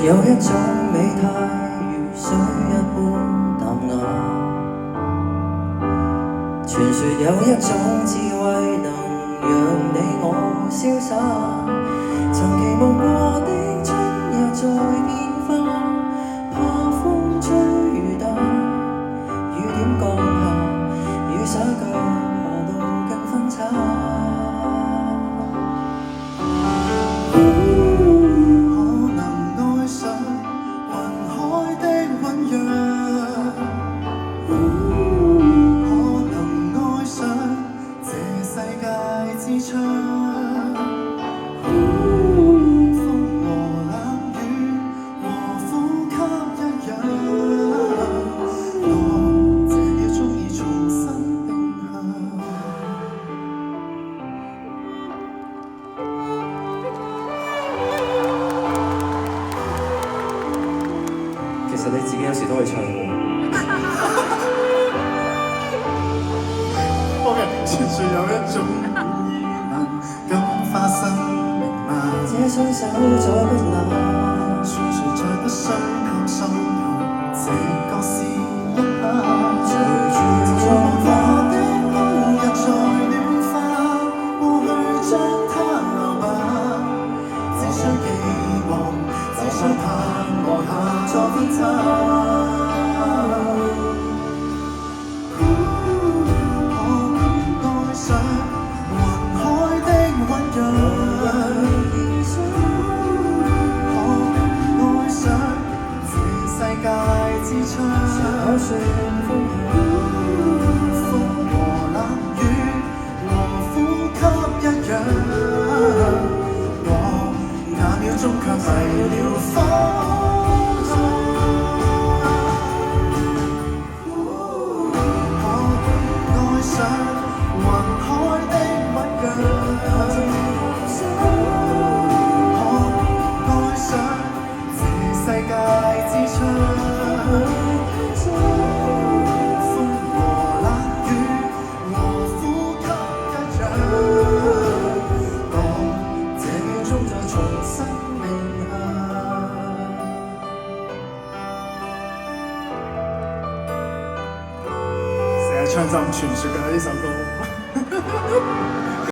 有一種美態如水一般淡雅，傳說有一種智慧能讓你我瀟灑。曾期望過的春日在變化，怕風吹雨打，雨點降下，雨灑腳下路更分岔。其實你自己有時都可以唱喎。OK， 傳說有一種異能，感化生命嗎？這雙手再不冷，傳說再不需探傷害，這個是一刻。隨住像化的空日在暖化，過去將它留白，只需寄望，只需盼望下作分岔。可算風和冷雨和呼吸一樣，我那秒鐘卻迷了方向。愛上雲海的溫柔，愛上這世界之窗。唱浸傳說嘅呢首歌。